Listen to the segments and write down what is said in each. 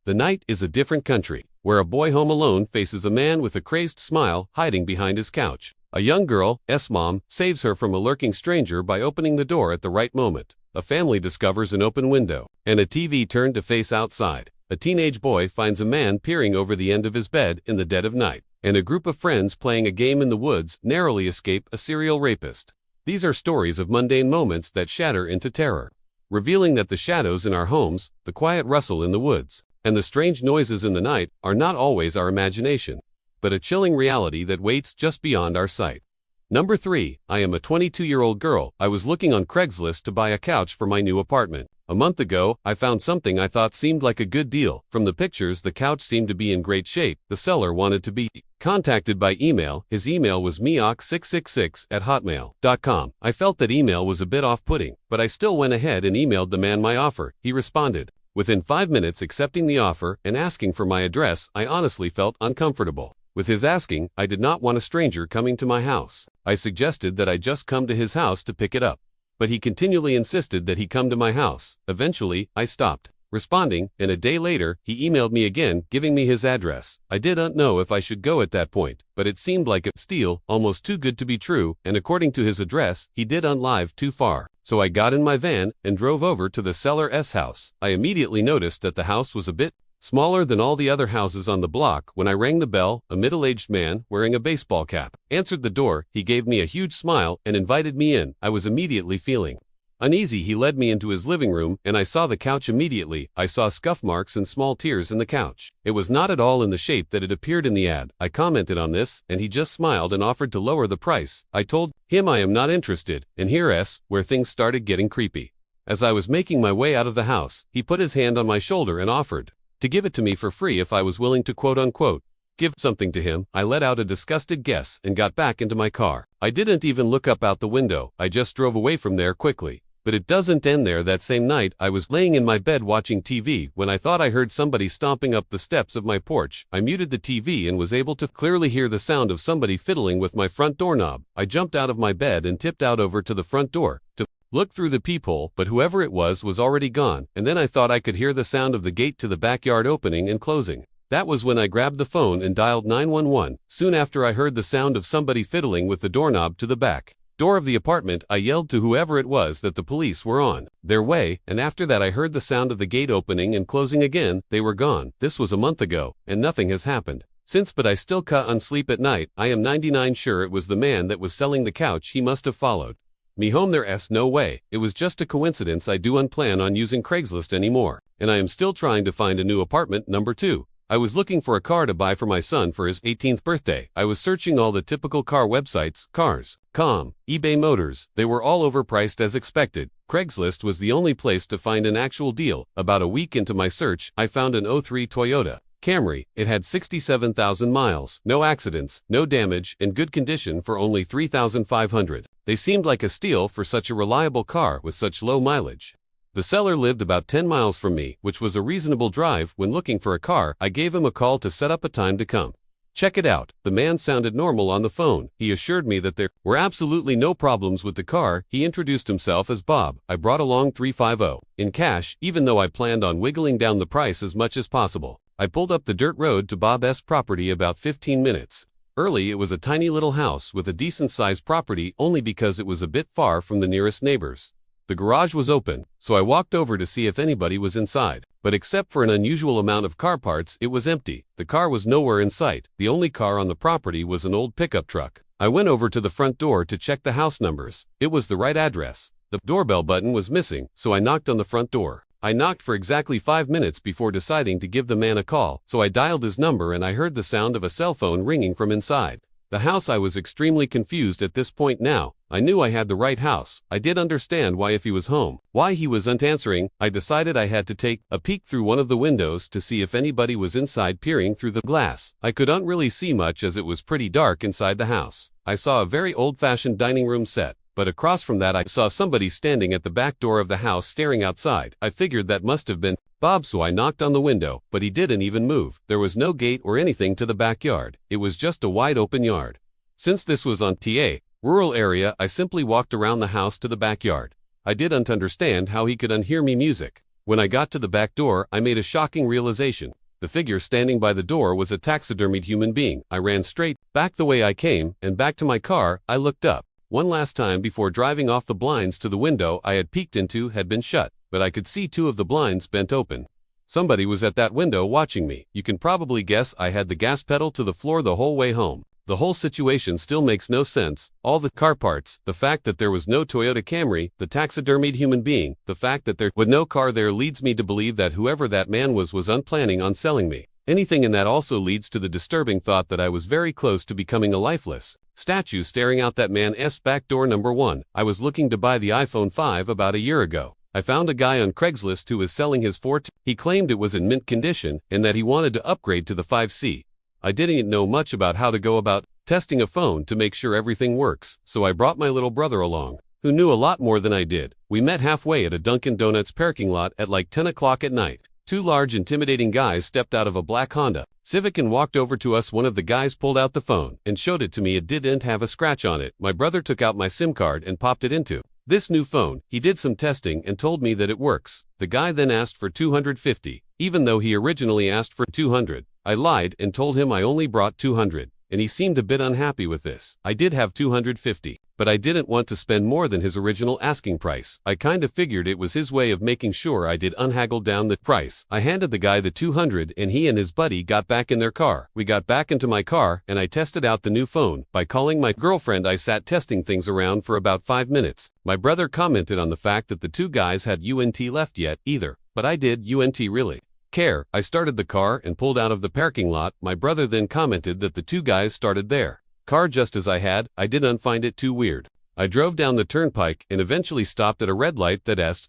The night is a different country, where a boy home alone faces a man with a crazed smile hiding behind his couch. A young girl's mom saves her from a lurking stranger by opening the door at the right moment. A family discovers an open window and a TV turned to face outside. A teenage boy finds a man peering over the end of his bed in the dead of night, and a group of friends playing a game in the woods narrowly escape a serial rapist. These are stories of mundane moments that shatter into terror, revealing that the shadows in our homes, the quiet rustle in the woods, and the strange noises in the night are not always our imagination, but a chilling reality that waits just beyond our sight. Number 3. I am a 22-year-old girl. I was looking on Craigslist to buy a couch for my new apartment. A month ago, I found something I thought seemed like a good deal. From the pictures, the couch seemed to be in great shape. The seller wanted to be contacted by email. His email was miok666@hotmail.com. I felt that email was a bit off-putting, but I still went ahead and emailed the man my offer. He responded within 5 minutes, accepting the offer and asking for my address. I honestly felt uncomfortable with his asking. I did not want a stranger coming to my house. I suggested that I just come to his house to pick it up, but he continually insisted that he come to my house. Eventually, I stopped responding, and a day later, he emailed me again, giving me his address. I didn't know if I should go at that point, but it seemed like a steal, almost too good to be true, and according to his address, he didn't live too far. So I got in my van and drove over to the seller's house. I immediately noticed that the house was a bit smaller than all the other houses on the block. When I rang the bell, a middle-aged man wearing a baseball cap answered the door. He gave me a huge smile and invited me in. I was immediately feeling uneasy. He led me into his living room, and I saw the couch immediately. I saw scuff marks and small tears in the couch. It was not at all in the shape that it appeared in the ad. I commented on this, and he just smiled and offered to lower the price. I told him I am not interested, and here's where things started getting creepy. As I was making my way out of the house, he put his hand on my shoulder and offered to give it to me for free if I was willing to quote-unquote give something to him. I let out a disgusted guess and got back into my car. I didn't even look up out the window. I just drove away from there quickly. But it doesn't end there. That same night, I was laying in my bed watching TV when I thought I heard somebody stomping up the steps of my porch. I muted the TV and was able to clearly hear the sound of somebody fiddling with my front doorknob. I jumped out of my bed and tipped out over to the front door to look through the peephole, but whoever it was already gone, and then I thought I could hear the sound of the gate to the backyard opening and closing. That was when I grabbed the phone and dialed 911. Soon after, I heard the sound of somebody fiddling with the doorknob to the back door of the apartment. I yelled to whoever it was that the police were on their way, and after that I heard the sound of the gate opening and closing again. They were gone. This was a month ago, and nothing has happened since, but I still can't sleep at night. I am 99% sure it was the man that was selling the couch. He must have followed me home. There's no way. It was just a coincidence. I don't plan on using Craigslist anymore, and I am still trying to find a new apartment. Number 2. I was looking for a car to buy for my son for his 18th birthday. I was searching all the typical car websites, Cars.com, eBay Motors. They were all overpriced as expected. Craigslist was the only place to find an actual deal. About a week into my search, I found an '03 Toyota Camry. It had 67,000 miles, no accidents, no damage, in good condition for only $3,500. They seemed like a steal for such a reliable car with such low mileage. The seller lived about 10 miles from me, which was a reasonable drive. When looking for a car, I gave him a call to set up a time to come check it out. The man sounded normal on the phone. He assured me that there were absolutely no problems with the car. He introduced himself as Bob. I brought along $350 in cash, even though I planned on wiggling down the price as much as possible. I pulled up the dirt road to Bob's property about 15 minutes early. It was a tiny little house with a decent-sized property, only because it was a bit far from the nearest neighbors. The garage was open, so I walked over to see if anybody was inside, but except for an unusual amount of car parts, it was empty. The car was nowhere in sight. The only car on the property was an old pickup truck. I went over to the front door to check the house numbers. It was the right address. The doorbell button was missing, so I knocked on the front door. I knocked for exactly 5 minutes before deciding to give the man a call, so I dialed his number and I heard the sound of a cell phone ringing from inside the house. I was extremely confused at this point now. I knew I had the right house. I did understand why, if he was home, why he wasn't answering. I decided I had to take a peek through one of the windows to see if anybody was inside. Peering through the glass, I couldn't really see much as it was pretty dark inside the house. I saw a very old-fashioned dining room set, but across from that I saw somebody standing at the back door of the house staring outside. I figured that must have been Bob, so I knocked on the window, but he didn't even move. There was no gate or anything to the backyard. It was just a wide open yard. Since this was on TA rural area, I simply walked around the house to the backyard. I didn't understand how he could unhear me music. When I got to the back door, I made a shocking realization. The figure standing by the door was a taxidermied human being. I ran straight back the way I came, and back to my car. I looked up one last time before driving off. The blinds to the window I had peeked into had been shut, but I could see two of the blinds bent open. Somebody was at that window watching me. You can probably guess I had the gas pedal to the floor the whole way home. The whole situation still makes no sense. All the car parts, the fact that there was no Toyota Camry, the taxidermied human being, the fact that there was no car there leads me to believe that whoever that man was unplanning on selling me anything, and that also leads to the disturbing thought that I was very close to becoming a lifeless statue staring out that man's back door. Number 1. I was looking to buy the iPhone 5 about a year ago. I found a guy on Craigslist who was selling his 4T. He claimed it was in mint condition and that he wanted to upgrade to the 5C. I didn't know much about how to go about testing a phone to make sure everything works, so I brought my little brother along, who knew a lot more than I did. We met halfway at a Dunkin' Donuts parking lot at like 10 o'clock at night. Two large, intimidating guys stepped out of a black Honda Civic and walked over to us. One of the guys pulled out the phone and showed it to me. It didn't have a scratch on it. My brother took out my SIM card and popped it into this new phone. He did some testing and told me that it works. The guy then asked for $250, even though he originally asked for $200. I lied and told him I only brought $200, and he seemed a bit unhappy with this. I did have $250, but I didn't want to spend more than his original asking price. I kinda figured it was his way of making sure I did unhaggle down the price. I handed the guy the $200 and he and his buddy got back in their car. We got back into my car and I tested out the new phone. By calling my girlfriend, I sat testing things around for about 5 minutes. My brother commented on the fact that the two guys had UNT left yet either, but I did UNT really care. I started the car and pulled out of the parking lot. My brother then commented that the two guys started their car just as I had. I didn't find it too weird. I drove down the turnpike and eventually stopped at a red light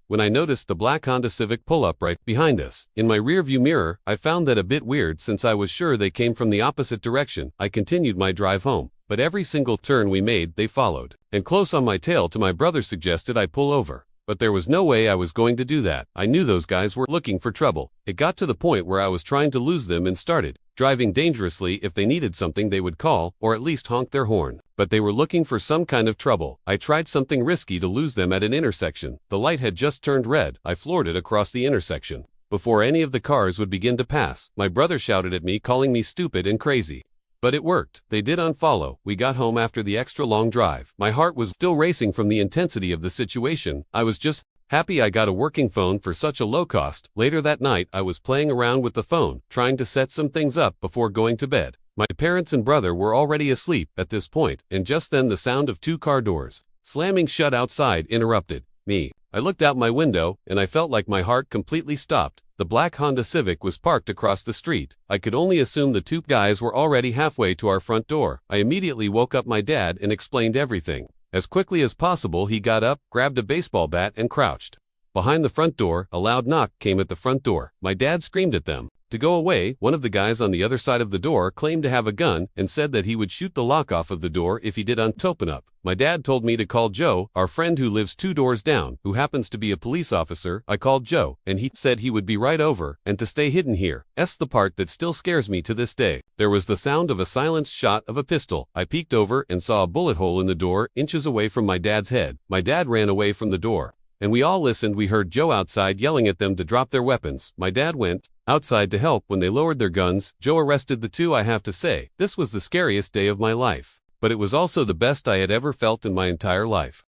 when I noticed the black Honda Civic pull up right behind us. In my rearview mirror, I found that a bit weird since I was sure they came from the opposite direction. I continued my drive home, but every single turn we made they followed, and close on my tail to my brother suggested I pull over. But there was no way I was going to do that. I knew those guys were looking for trouble. It got to the point where I was trying to lose them and started driving dangerously. If they needed something they would call, or at least honk their horn. But they were looking for some kind of trouble. I tried something risky to lose them at an intersection. The light had just turned red. I floored it across the intersection. Before any of the cars would begin to pass, my brother shouted at me, calling me stupid and crazy. But it worked. They did unfollow. We got home after the extra long drive. My heart was still racing from the intensity of the situation. I was just happy I got a working phone for such a low cost. Later that night, I was playing around with the phone, trying to set some things up before going to bed. My parents and brother were already asleep at this point, and just then the sound of two car doors slamming shut outside interrupted me. I looked out my window, and I felt like my heart completely stopped. The black Honda Civic was parked across the street. I could only assume the two guys were already halfway to our front door. I immediately woke up my dad and explained everything. As quickly as possible, he got up, grabbed a baseball bat, and crouched behind the front door. A loud knock came at the front door. My dad screamed at them to go away. One of the guys on the other side of the door claimed to have a gun and said that he would shoot the lock off of the door if he didn't open up. My dad told me to call Joe, our friend who lives 2 doors down, who happens to be a police officer. I called Joe, and he said he would be right over, and to stay hidden here. The part that still scares me to this day. There was the sound of a silenced shot of a pistol. I peeked over and saw a bullet hole in the door, inches away from my dad's head. My dad ran away from the door, and we all listened. We heard Joe outside yelling at them to drop their weapons. My dad went outside to help. When they lowered their guns, Joe arrested the two. I have to say, this was the scariest day of my life, but it was also the best I had ever felt in my entire life.